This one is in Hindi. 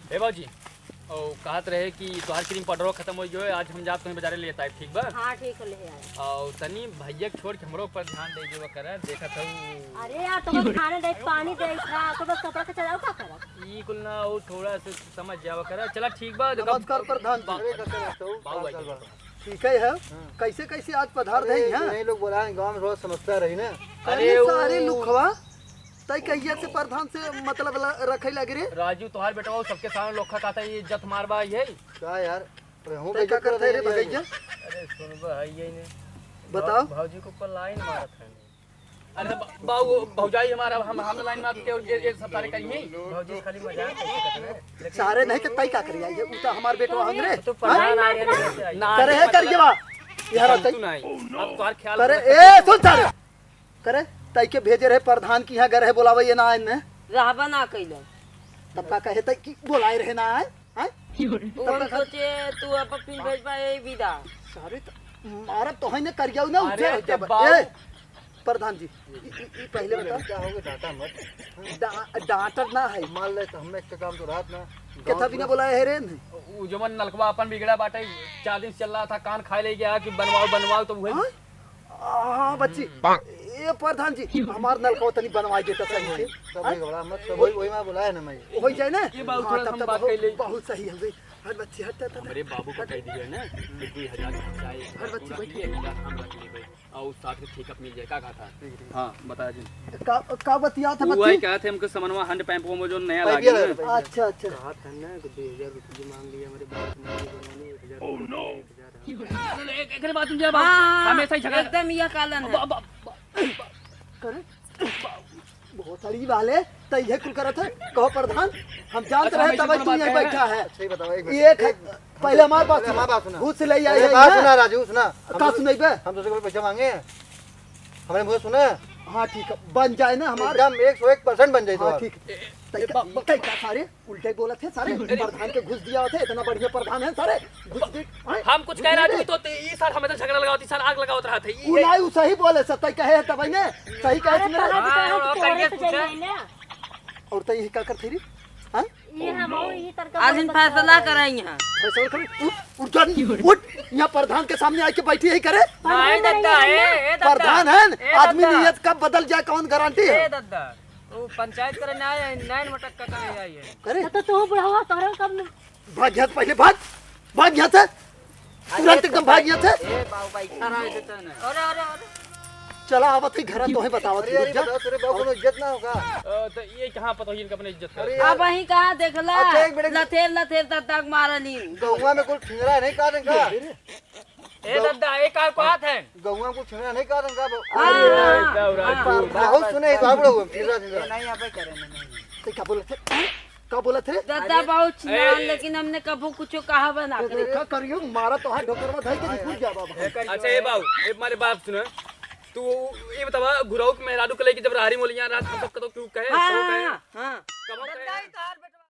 ए बाबूजी ओ कहत रहे कि तोहार क्रीम पाउडर खत्म हो गयो है, आज हम जात तुम्हें बाजारे ले आए, ठीक बा? हाँ ठीक ले आए। और तनी भैया के छोड़ के हमरो पर ध्यान दे देवा कर, देखत हूं। अरे यार तो बस खाने दे, पानी दे, था तो बस कपड़ा के चलाओ का करब। ई कुल ना वो थोड़ा सा समझ जावा कर। चला ठीक बा। नमस्कार प्रधान जी। ठीक है कैसे कैसे आज पधार रहे हैं? नहीं लोग बोला गांव में रोज समस्या रही ना। अरे सारे लुखवा तय कहिया से प्रधान से मतलब रखे लगे रे? राजू तोहार बेटा वो सबके सामने लोखा कहता है ये जत मारबा है क्या यार हूं तय क्या करते रे भगैया? अरे सुनबा है ये ने बताओ। भौजी को पर लाइन मारत है। अरे बाबू भौजाई हमारा हम लाइन मार के एक सप्ताह रे करिए। भौजी खाली मजाक कैसे करते हैं? सारे नहीं तो तय का करिया ये उता हमार बेटवा हमरे तो प्रधान आ गए ना करे है कर जवा यार तू नहीं अब तोहार ख्याल करे ए सुन सारे करे तय के भेजे रहे प्रधान की यहाँ गए बुलावे ये ना आए ने रहबा ना कइलो। तब का कहे तय की बुलाए रहे ना आए हैं? हम सोचे तू अब पिन भेज पाए विदा। सारे तो मारब तो है ने कर जाऊ ना अरे उठे बाबू। ए प्रधान जी ई पहले बता क्या होगा डाटा मत डांटर ना है मान ले तो हमें काम तो रात ना केथा बिना बुलाए है रे वो जमन नलकवा अपन बिगड़ा बाटे 4 दिन से चल रहा था, कान खाए ले गया कि बनवाओ तो वही। हाँ बच्ची ये प्रधान जी हमार नलका तनी बनवाई देता सही से सब घबरा मत सब वही मैं बुलाया ना मैं हो जाए ना। ये बाबू हाँ, थोड़ा तब हम तो बात कर ले। बहुत सही है हर बच्ची हट हमारे बाबू को कह दिया ना कि 2000 खर्चाए हर बच्ची बैठी है हम रख ले भाई और साथ में ठीक अप मिल जाए। का था? हां बता जी। का बतिया था वो बच्ची? कहा थे हमको समनवा हंड पैंप में जो नया पैपिया लागे लगा। ना। अच्छा अच्छा कहा था ना कि 2000 रुपये मांग लिया हमारे बाप ने बनवाने 1000। ओह नो एक बात तुम जब हमेशा ही झगड़ा एकदम ये कालन है। करे बहुत सारी वाले तो ये कुल करत है कहो प्रधान हम जानते अच्छा, रहे तब हम तू इसी यहीं पर बैठा है। सही बताओ एक एक पहले हमारे पास हमारी बात सुना। घूस ले आए ये बात सुना राजू सुना का सुनेबे? हम दूसरे को पैसा मांगे हमारे मुझे सुना हाँ ठीक है बन जाए ना हमारे। एकदम 101% बन जाए तो हाँ ठीक है क्या सारे उल्टे बोले थे सारे प्रधान के घुस दिया थे इतना बढ़िया प्रधान है सारे घुस दे हम कुछ कह रहा तो ई साल हमें तो झगड़ा लगावती साल आग लगावत रहा था। ये उलाई उ सही बोले सत्य कहे तब ने सही कहे थे मेरा और तय का कर थी हां ये हम और ये तरका आज हम फैसला कराई यहां। फैसला करे उठ जा उठ यहां प्रधान के सामने आके बैठी है करे नहीं दद्दा ए दद्दा प्रधान है आदमी नियत कब बदल जाए कौन गारंटी है? ए दद्दा वो पंचायत करे ना आए 9 मटक का करे आई है। करे तो तू बुढ़ावा तोरे कब भाग यहाँ से पहले भाग यहाँ से तुरंत एकदम भाग यहाँ से। ए बाबू भाई खरा है देता ना। अरे अरे अरे चला आवत है घर तो है बतावत अरे यार बताओ तेरे बाबू को इज्जत ना होगा। तो ये कहां पता हो इनका अपने इज्जत का। अरे अब वही कहां देखला अच्छा, एक मिनट। लथेर तक मारली। गौवा में कुछ ठिंगरा नहीं का देंगा ए दद्दा एक का बात है। गौवा में कुछ ठिंगरा नहीं का देंगा अरे बहुत सुने तो बड़ा हुआ ठिंगरा ठिंगरा नहीं यहाँ पे करे नहीं। क्या बोले थे क्या बोले थे? दादा बहुत छिनाल लेकिन हमने कबू कुछ कहा बना के देखा करियो मारा तो है ढोकर में धई के निकल जा बाबा। अच्छा ये बाबू ए हमारे बाप सुनो तू ये बतावा गुराऊ के मेहरारू के लेके जब राहरी मोलियां रात हम सब तो क्यों कहे हां हां कब कहे